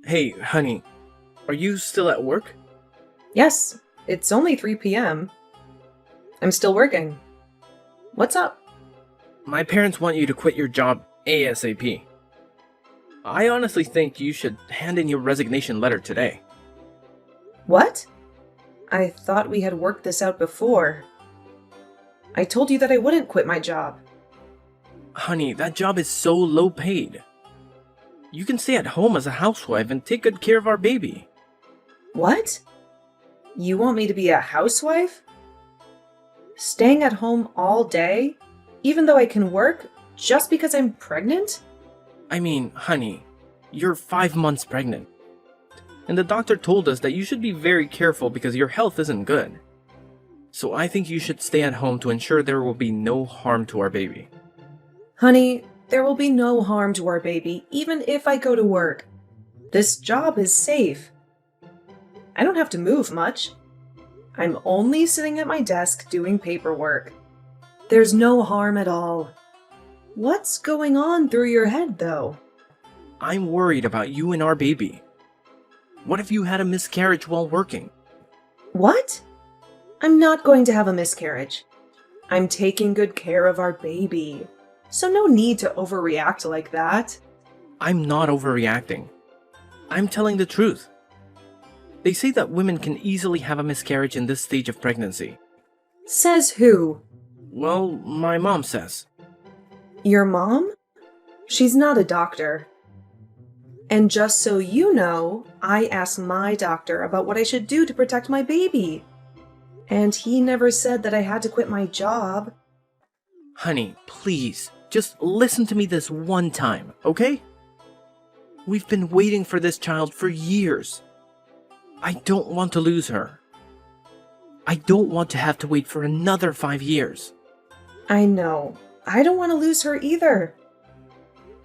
Hey, honey, are you still at work? Yes, it's only 3 p.m. I'm still working. What's up? My parents want you to quit your job ASAP. I honestly think you should hand in your resignation letter today. What? I thought we had worked this out before. I told you that I wouldn't quit my job. Honey, that job is so low paid. You can stay at home as a housewife and take good care of our baby. What? You want me to be a housewife? Staying at home all day, even though I can work, just because I'm pregnant? I mean, honey, you're 5 months pregnant. And the doctor told us that you should be very careful because your health isn't good. So I think you should stay at home to ensure there will be no harm to our baby. Honey, there will be no harm to our baby, even if I go to work. This job is safe. I don't have to move much. I'm only sitting at my desk doing paperwork. There's no harm at all. What's going on through your head, though? I'm worried about you and our baby. What if you had a miscarriage while working? What? I'm not going to have a miscarriage. I'm taking good care of our baby, so no need to overreact like that. I'm not overreacting. I'm telling the truth. They say that women can easily have a miscarriage in this stage of pregnancy. Says who? Well, my mom says. Your mom? She's not a doctor. And just so you know, I asked my doctor about what I should do to protect my baby. And he never said that I had to quit my job. Honey, please, just listen to me this one time, okay? We've been waiting for this child for years. I don't want to lose her. I don't want to have to wait for another 5 years. I know. I don't want to lose her either.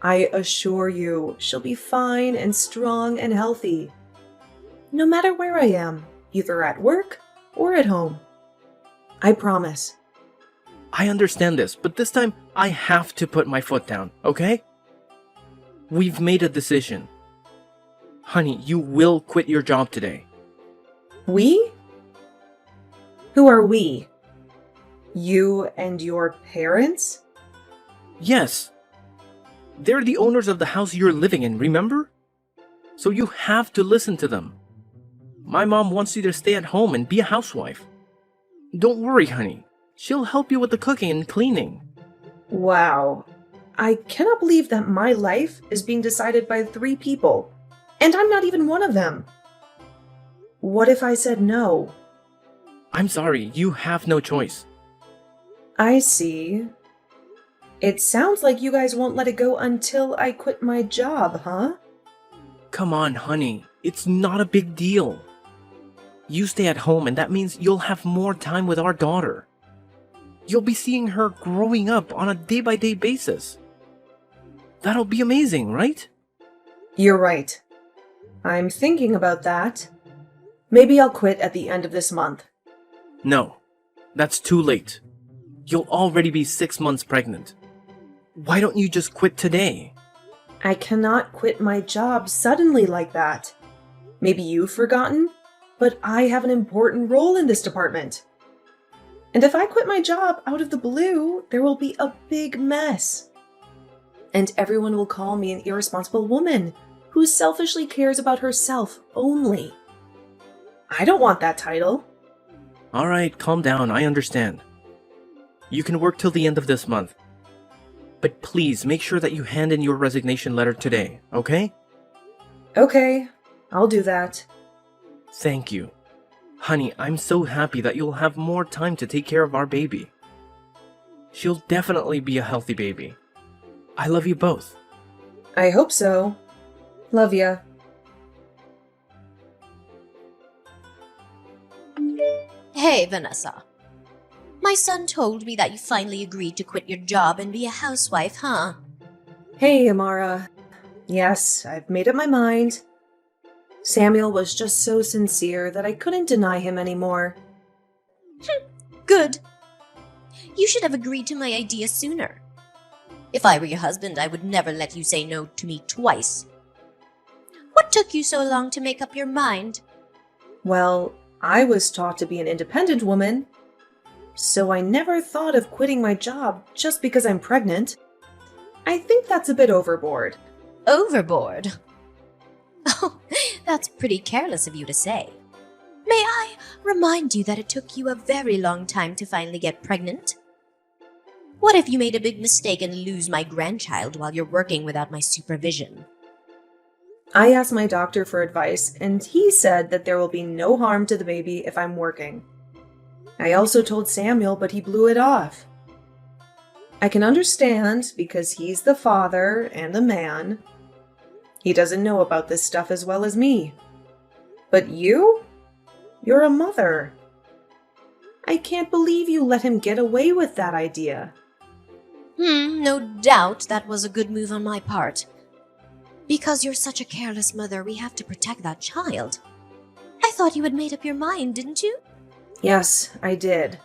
I assure you, she'll be fine and strong and healthy. No matter where I am, either at work or at home. I promise. I understand this, but this time I have to put my foot down, okay? We've made a decision. Honey, you will quit your job today. We? Who are we? You and your parents? Yes. They're the owners of the house you're living in, remember? So you have to listen to them. My mom wants you to stay at home and be a housewife. Don't worry, honey. She'll help you with the cooking and cleaning. Wow. I cannot believe that my life is being decided by 3 people, and I'm not even one of them. What if I said no? I'm sorry, you have no choice. I see. It sounds like you guys won't let it go until I quit my job, huh? Come on, honey. It's not a big deal. You stay at home and that means you'll have more time with our daughter. You'll be seeing her growing up on a day-by-day basis. That'll be amazing, right? You're right. I'm thinking about that. Maybe I'll quit at the end of this month. No, that's too late. You'll already be 6 months pregnant. Why don't you just quit today? I cannot quit my job suddenly like that. Maybe you've forgotten, but I have an important role in this department. And if I quit my job out of the blue, there will be a big mess. And everyone will call me an irresponsible woman who selfishly cares about herself only. I don't want that title. Alright, calm down, I understand. You can work till the end of this month. But please make sure that you hand in your resignation letter today, okay? Okay, I'll do that. Thank you. Honey, I'm so happy that you'll have more time to take care of our baby. She'll definitely be a healthy baby. I love you both. I hope so. Love ya. Hey, Vanessa. My son told me that you finally agreed to quit your job and be a housewife, huh? Hey, Amara. Yes, I've made up my mind. Samuel was just so sincere that I couldn't deny him anymore. Good. You should have agreed to my idea sooner. If I were your husband, I would never let you say no to me twice. What took you so long to make up your mind? Well, I was taught to be an independent woman, so I never thought of quitting my job just because I'm pregnant. I think that's a bit overboard. Overboard? Oh, that's pretty careless of you to say. May I remind you that it took you a very long time to finally get pregnant? What if you made a big mistake and lose my grandchild while you're working without my supervision? I asked my doctor for advice, and he said that there will be no harm to the baby if I'm working. I also told Samuel, but he blew it off. I can understand because he's the father and the man. He doesn't know about this stuff as well as me. But you? You're a mother. I can't believe you let him get away with that idea. No doubt that was a good move on my part. Because you're such a careless mother, we have to protect that child. I thought you had made up your mind, didn't you? Yes, I did.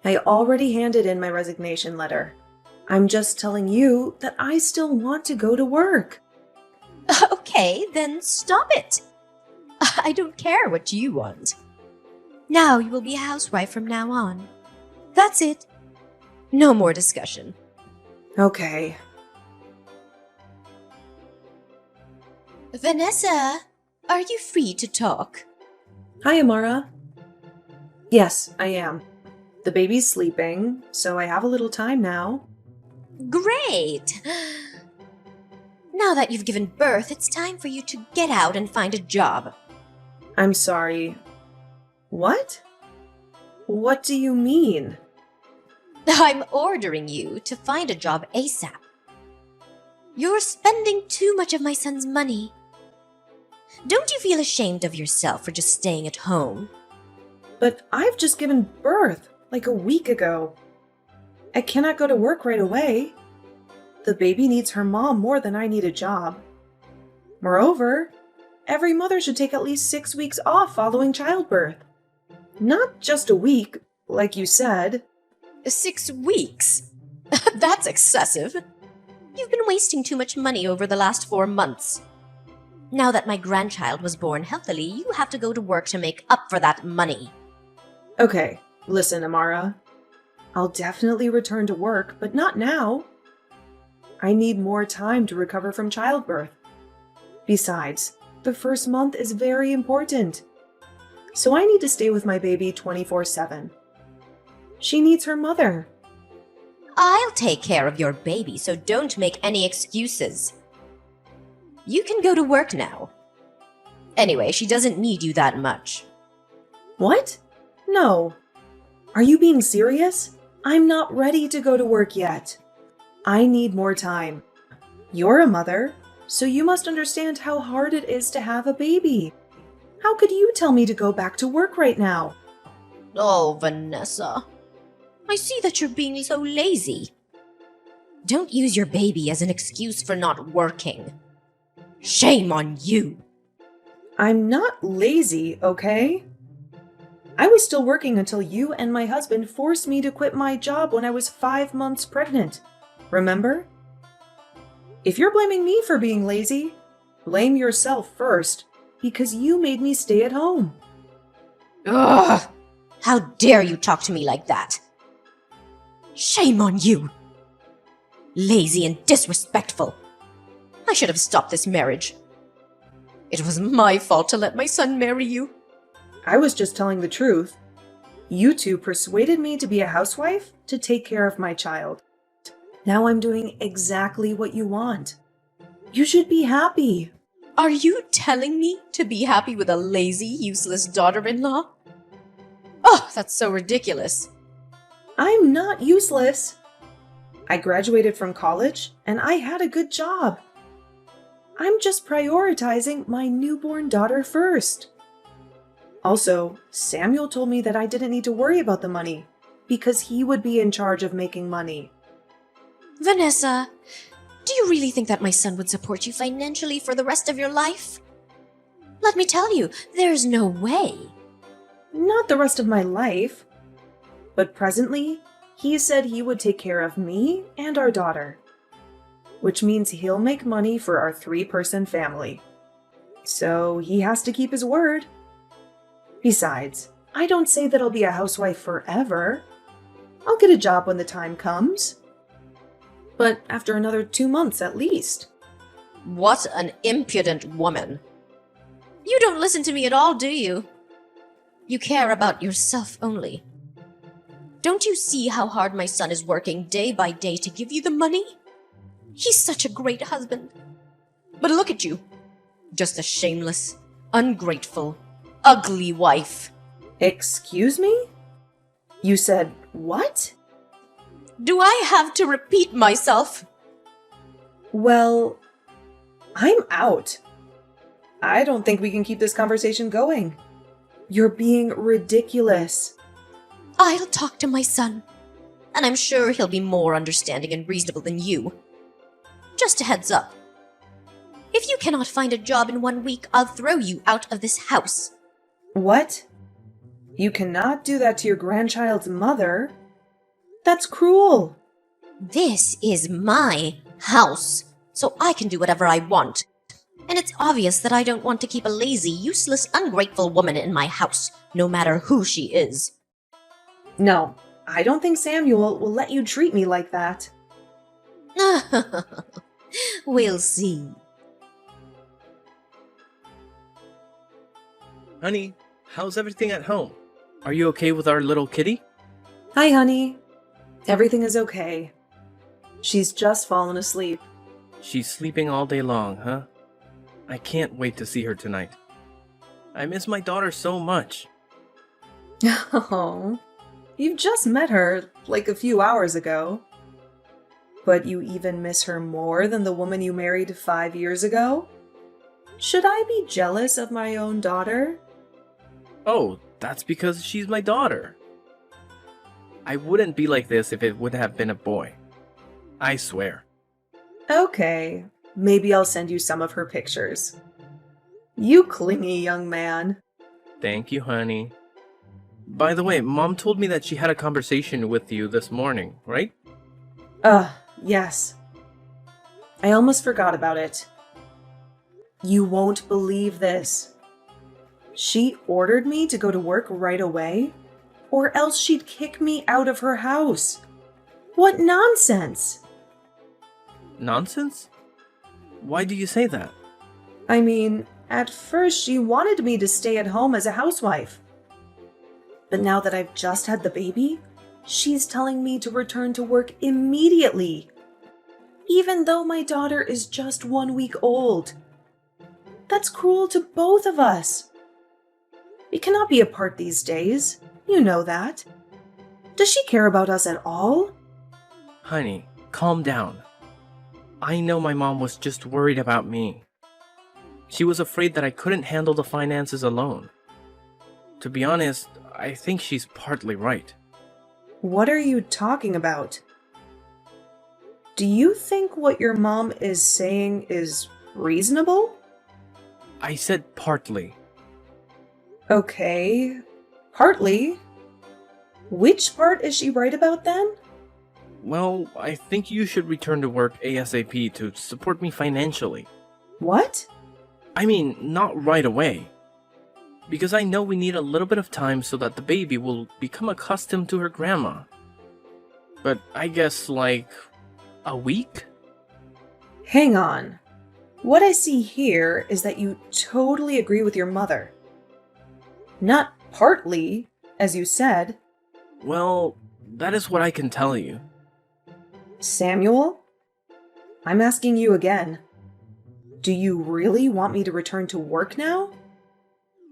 I already handed in my resignation letter. I'm just telling you that I still want to go to work. Okay, then stop it. I don't care what you want. Now you will be a housewife from now on. That's it. No more discussion. Okay. Vanessa, are you free to talk? Hi, Amara. Yes, I am. The baby's sleeping, so I have a little time now. Great! Now that you've given birth, it's time for you to get out and find a job. I'm sorry. What? What do you mean? I'm ordering you to find a job ASAP. You're spending too much of my son's money. Don't you feel ashamed of yourself for just staying at home? But I've just given birth, like a week ago. I cannot go to work right away. The baby needs her mom more than I need a job. Moreover, every mother should take at least 6 weeks off following childbirth. Not just a week, like you said. 6 weeks? That's excessive. You've been wasting too much money over the last 4 months. Now that my grandchild was born healthily, you have to go to work to make up for that money. Okay, listen, Amara. I'll definitely return to work, but not now. I need more time to recover from childbirth. Besides, the first month is very important. So I need to stay with my baby 24/7. She needs her mother. I'll take care of your baby, so don't make any excuses. You can go to work now. Anyway, she doesn't need you that much. What? No. Are you being serious? I'm not ready to go to work yet. I need more time. You're a mother, so you must understand how hard it is to have a baby. How could you tell me to go back to work right now? Oh, Vanessa. I see that you're being so lazy. Don't use your baby as an excuse for not working. Shame on you. I'm not lazy, okay? I was still working until you and my husband forced me to quit my job when I was 5 months pregnant. Remember? If you're blaming me for being lazy, blame yourself first, because you made me stay at home. Ugh! How dare you talk to me like that? Shame on you! Lazy and disrespectful. I should have stopped this marriage. It was my fault to let my son marry you. I was just telling the truth. You two persuaded me to be a housewife to take care of my child. Now I'm doing exactly what you want. You should be happy. Are you telling me to be happy with a lazy, useless daughter-in-law? Oh, that's so ridiculous. I'm not useless. I graduated from college and I had a good job. I'm just prioritizing my newborn daughter first. Also, Samuel told me that I didn't need to worry about the money because he would be in charge of making money. Vanessa, do you really think that my son would support you financially for the rest of your life? Let me tell you, there's no way. Not the rest of my life. But presently, he said he would take care of me and our daughter. Which means he'll make money for our 3-person family. So he has to keep his word. Besides, I don't say that I'll be a housewife forever. I'll get a job when the time comes. But after another 2 months at least. What an impudent woman. You don't listen to me at all, do you? You care about yourself only. Don't you see how hard my son is working day by day to give you the money? He's such a great husband. But look at you. Just a shameless, ungrateful, ugly wife. Excuse me? You said what? Do I have to repeat myself? Well, I'm out. I don't think we can keep this conversation going. You're being ridiculous. I'll talk to my son, and I'm sure he'll be more understanding and reasonable than you. Just a heads up. If you cannot find a job in 1 week, I'll throw you out of this house. What? You cannot do that to your grandchild's mother. That's cruel. This is my house, so I can do whatever I want. And it's obvious that I don't want to keep a lazy, useless, ungrateful woman in my house, no matter who she is. No, I don't think Samuel will let you treat me like that. We'll see. Honey, how's everything at home? Are you okay with our little kitty? Hi, honey. Everything is okay. She's just fallen asleep. She's sleeping all day long, huh? I can't wait to see her tonight. I miss my daughter so much. Oh, you've just met her like a few hours ago. But you even miss her more than the woman you married 5 years ago? Should I be jealous of my own daughter? Oh, that's because she's my daughter. I wouldn't be like this if it would have been a boy. I swear. Okay, maybe I'll send you some of her pictures. You clingy young man. Thank you, honey. By the way, Mom told me that she had a conversation with you this morning, right? Yes. I almost forgot about it. You won't believe this. She ordered me to go to work right away, or else she'd kick me out of her house. What nonsense! Nonsense? Why do you say that? I mean, at first she wanted me to stay at home as a housewife. But now that I've just had the baby, she's telling me to return to work immediately, even though my daughter is just 1 week old. That's cruel to both of us. We cannot be apart these days. You know that. Does she care about us at all? Honey, calm down. I know my mom was just worried about me. She was afraid that I couldn't handle the finances alone. To be honest, I think she's partly right. What are you talking about? Do you think what your mom is saying is reasonable? I said partly. Okay, partly. Which part is she right about then? Well, I think you should return to work ASAP to support me financially. What? I mean, not right away. Because I know we need a little bit of time so that the baby will become accustomed to her grandma. But I guess like a week? Hang on. What I see here is that you totally agree with your mother. Not partly, as you said. Well, that is what I can tell you. Samuel? I'm asking you again. Do you really want me to return to work now?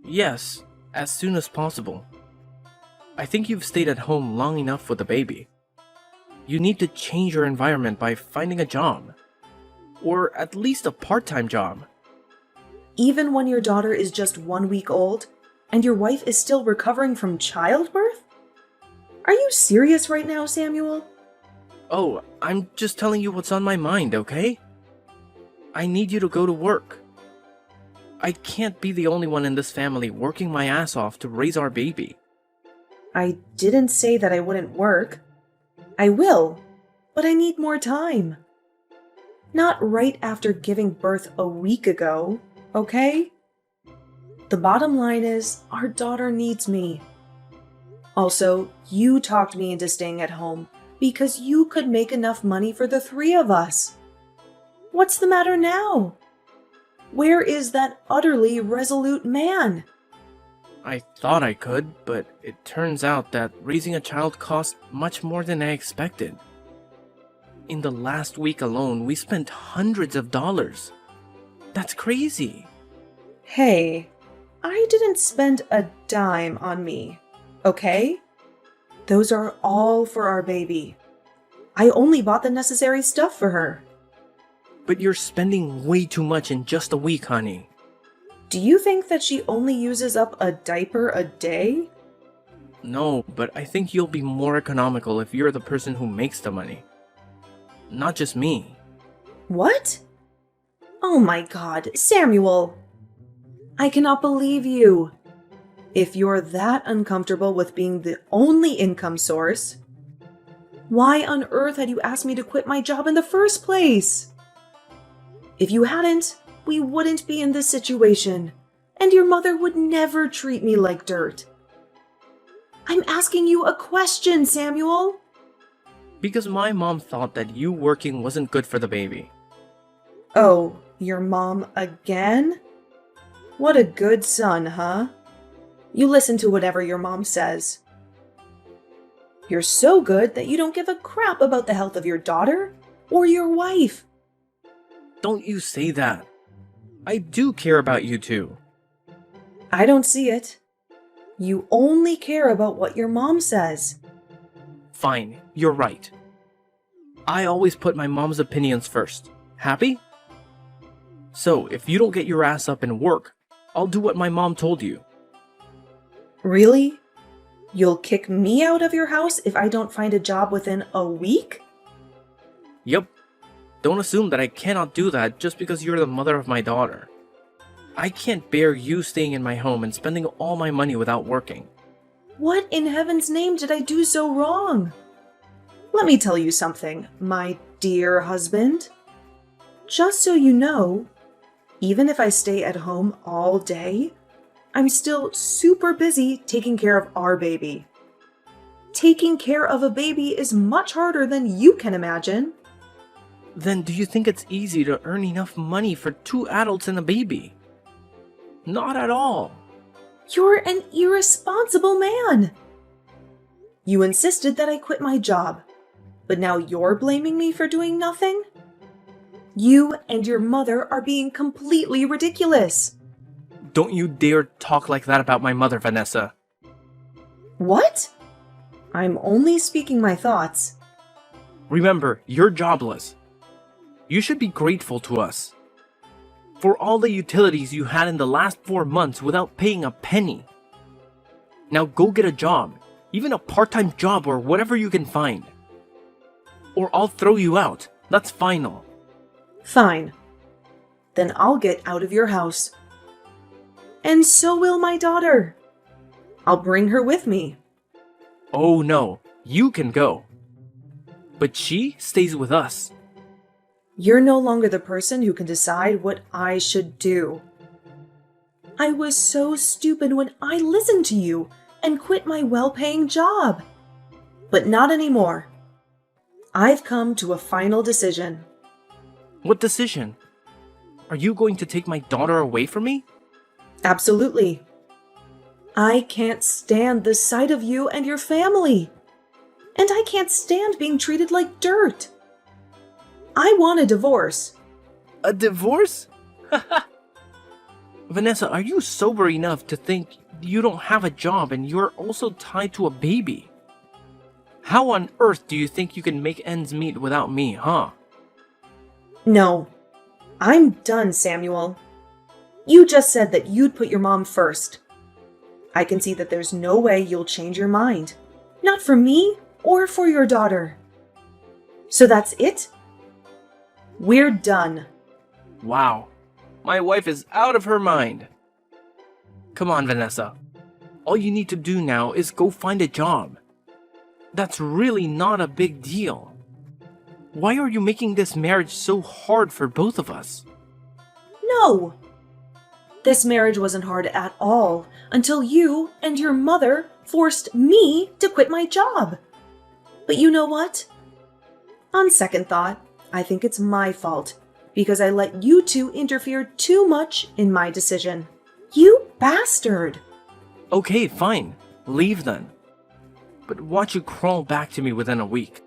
Yes, as soon as possible. I think you've stayed at home long enough with the baby. You need to change your environment by finding a job. Or at least a part-time job. Even when your daughter is just 1 week old, and your wife is still recovering from childbirth? Are you serious right now, Samuel? Oh, I'm just telling you what's on my mind, okay? I need you to go to work. I can't be the only one in this family working my ass off to raise our baby. I didn't say that I wouldn't work. I will, but I need more time. Not right after giving birth a week ago, okay? The bottom line is, our daughter needs me. Also, you talked me into staying at home because you could make enough money for the three of us. What's the matter now? Where is that utterly resolute man? I thought I could, but it turns out that raising a child costs much more than I expected. In the last week alone, we spent hundreds of dollars. That's crazy. Hey, I didn't spend a dime on me, okay? Those are all for our baby. I only bought the necessary stuff for her. But you're spending way too much in just a week, honey. Do you think that she only uses up a diaper a day? No, but I think you'll be more economical if you're the person who makes the money. Not just me. What? Oh my God, Samuel! I cannot believe you. If you're that uncomfortable with being the only income source, why on earth had you asked me to quit my job in the first place? If you hadn't, we wouldn't be in this situation, and your mother would never treat me like dirt. I'm asking you a question, Samuel. Because my mom thought that you working wasn't good for the baby. Oh, your mom again? What a good son, huh? You listen to whatever your mom says. You're so good that you don't give a crap about the health of your daughter or your wife. Don't you say that. I do care about you too. I don't see it. You only care about what your mom says. Fine, you're right. I always put my mom's opinions first. Happy? So, if you don't get your ass up and work, I'll do what my mom told you. Really? You'll kick me out of your house if I don't find a job within a week? Yep. Don't assume that I cannot do that just because you're the mother of my daughter. I can't bear you staying in my home and spending all my money without working. What in heaven's name did I do so wrong? Let me tell you something, my dear husband. Just so you know, even if I stay at home all day, I'm still super busy taking care of our baby. Taking care of a baby is much harder than you can imagine. Then do you think it's easy to earn enough money for 2 adults and a baby? Not at all. You're an irresponsible man. You insisted that I quit my job, but now you're blaming me for doing nothing? You and your mother are being completely ridiculous. Don't you dare talk like that about my mother, Vanessa. What? I'm only speaking my thoughts. Remember, you're jobless. You should be grateful to us for all the utilities you had in the last 4 months without paying a penny. Now go get a job, even a part-time job or whatever you can find. Or I'll throw you out. That's final. Fine. Then I'll get out of your house. And so will my daughter. I'll bring her with me. Oh no, you can go. But she stays with us. You're no longer the person who can decide what I should do. I was so stupid when I listened to you and quit my well-paying job. But not anymore. I've come to a final decision. What decision? Are you going to take my daughter away from me? Absolutely. I can't stand the sight of you and your family. And I can't stand being treated like dirt. I want a divorce. A divorce? Vanessa, are you sober enough to think you don't have a job and you're also tied to a baby? How on earth do you think you can make ends meet without me, huh? No. I'm done, Samuel. You just said that you'd put your mom first. I can see that there's no way you'll change your mind. Not for me or for your daughter. So that's it? We're done. Wow. My wife is out of her mind. Come on, Vanessa. All you need to do now is go find a job. That's really not a big deal. Why are you making this marriage so hard for both of us? No. This marriage wasn't hard at all until you and your mother forced me to quit my job. But you know what? On second thought, I think it's my fault because I let you two interfere too much in my decision. You bastard! Okay, fine. Leave then. But watch you crawl back to me within a week.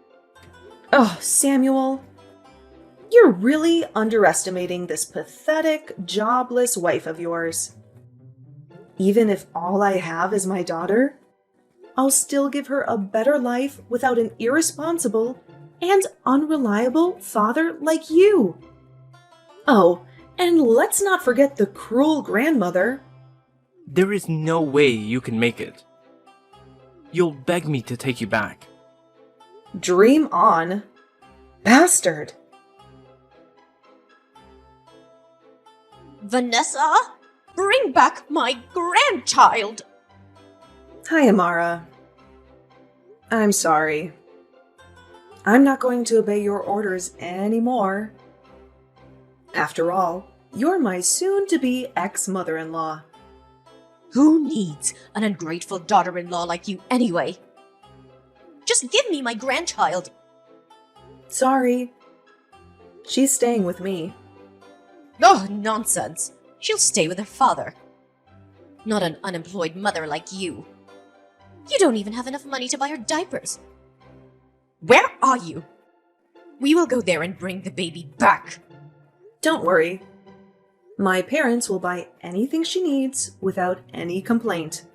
Oh, Samuel. You're really underestimating this pathetic, jobless wife of yours. Even if all I have is my daughter, I'll still give her a better life without an irresponsible and unreliable father like you. Oh, and let's not forget the cruel grandmother. There is no way you can make it. You'll beg me to take you back. Dream on. Bastard. Vanessa, bring back my grandchild! Hi, Amara. I'm sorry. I'm not going to obey your orders anymore. After all, you're my soon-to-be ex-mother-in-law. Who needs an ungrateful daughter-in-law like you anyway? Just give me my grandchild. Sorry. She's staying with me. Oh, nonsense. She'll stay with her father. Not an unemployed mother like you. You don't even have enough money to buy her diapers. Where are you? We will go there and bring the baby back. Don't worry. My parents will buy anything she needs without any complaint.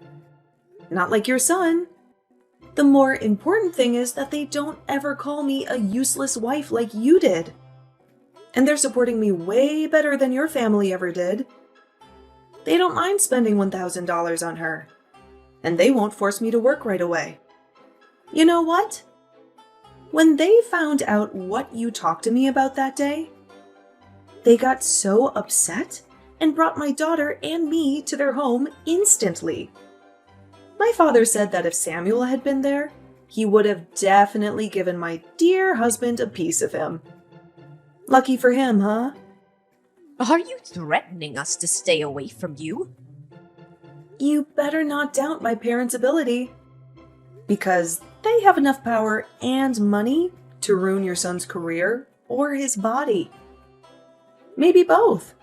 Not like your son. The more important thing is that they don't ever call me a useless wife like you did. And they're supporting me way better than your family ever did. They don't mind spending $1,000 on her. And they won't force me to work right away. You know what? When they found out what you talked to me about that day, they got so upset and brought my daughter and me to their home instantly. My father said that if Samuel had been there, he would have definitely given my dear husband a piece of him. Lucky for him, huh? Are you threatening us to stay away from you? You better not doubt my parents' ability. Because they have enough power and money to ruin your son's career or his body. Maybe both.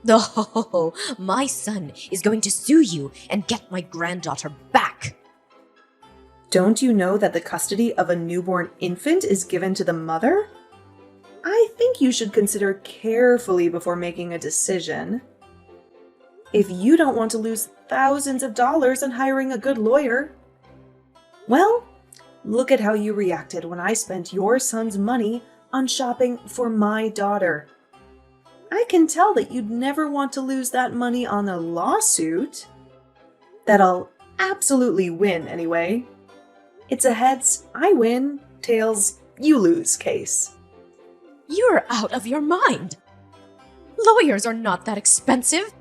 Oh, my son is going to sue you and get my granddaughter back. Don't you know that the custody of a newborn infant is given to the mother? I think you should consider carefully before making a decision. If you don't want to lose thousands of dollars on hiring a good lawyer, well, look at how you reacted when I spent your son's money on shopping for my daughter. I can tell that you'd never want to lose that money on a lawsuit. That I'll absolutely win anyway. It's a heads, I win, tails, you lose case. You're out of your mind. Lawyers are not that expensive.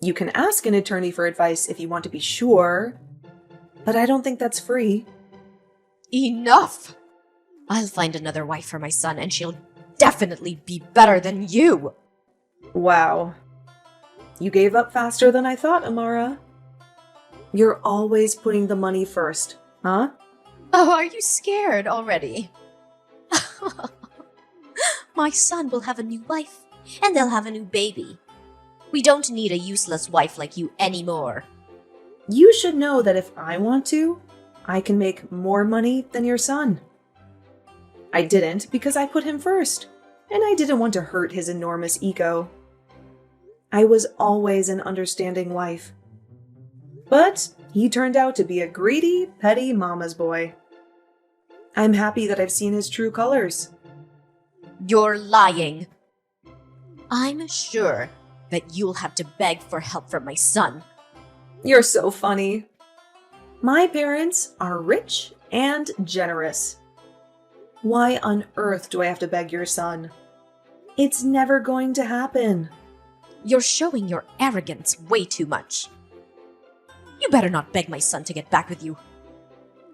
You can ask an attorney for advice if you want to be sure, but I don't think that's free. Enough! I'll find another wife for my son and she'll definitely be better than you. Wow. You gave up faster than I thought, Amara. You're always putting the money first, huh? Oh, are you scared already? My son will have a new wife, and they'll have a new baby. We don't need a useless wife like you anymore. You should know that if I want to, I can make more money than your son. I didn't because I put him first, and I didn't want to hurt his enormous ego. I was always an understanding wife. But he turned out to be a greedy, petty mama's boy. I'm happy that I've seen his true colors. You're lying. I'm sure that you'll have to beg for help from my son. You're so funny. My parents are rich and generous. Why on earth do I have to beg your son? It's never going to happen. You're showing your arrogance way too much. You better not beg my son to get back with you.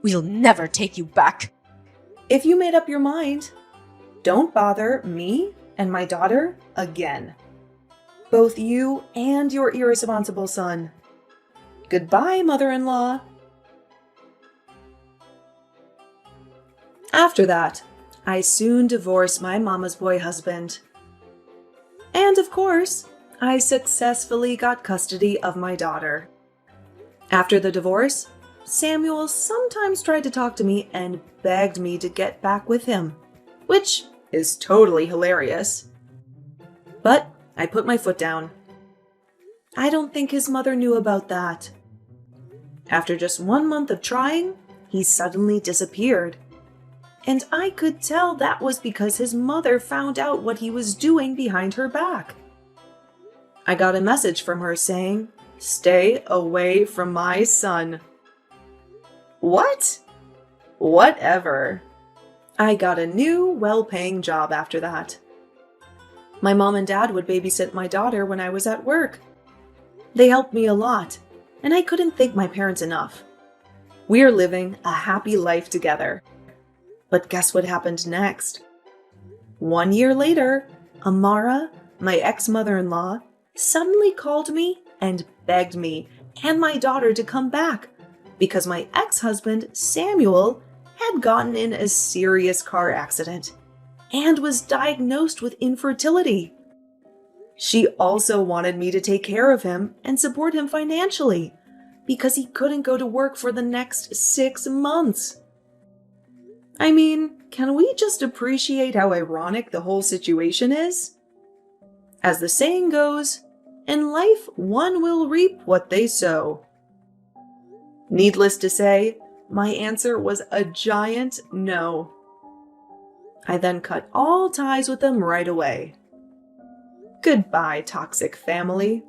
We'll never take you back. If you made up your mind, don't bother me and my daughter again. both you and your irresponsible son. Goodbye, mother-in-law. After that, I soon divorced my mama's boy husband. And of course, I successfully got custody of my daughter. After the divorce, Samuel sometimes tried to talk to me and begged me to get back with him, which is totally hilarious. But I put my foot down. I don't think his mother knew about that. After just 1 month of trying, he suddenly disappeared. And I could tell that was because his mother found out what he was doing behind her back. I got a message from her saying, "Stay away from my son." What? Whatever. I got a new, well-paying job after that. My mom and dad would babysit my daughter when I was at work. They helped me a lot, and I couldn't thank my parents enough. We're living a happy life together. But guess what happened next? 1 year later, Amara, my ex-mother-in-law, suddenly called me and begged me and my daughter to come back because my ex-husband, Samuel, had gotten in a serious car accident and was diagnosed with infertility. She also wanted me to take care of him and support him financially because he couldn't go to work for the next 6 months. I mean, can we just appreciate how ironic the whole situation is? As the saying goes, in life one will reap what they sow. Needless to say, my answer was a giant no. I then cut all ties with them right away. Goodbye, toxic family.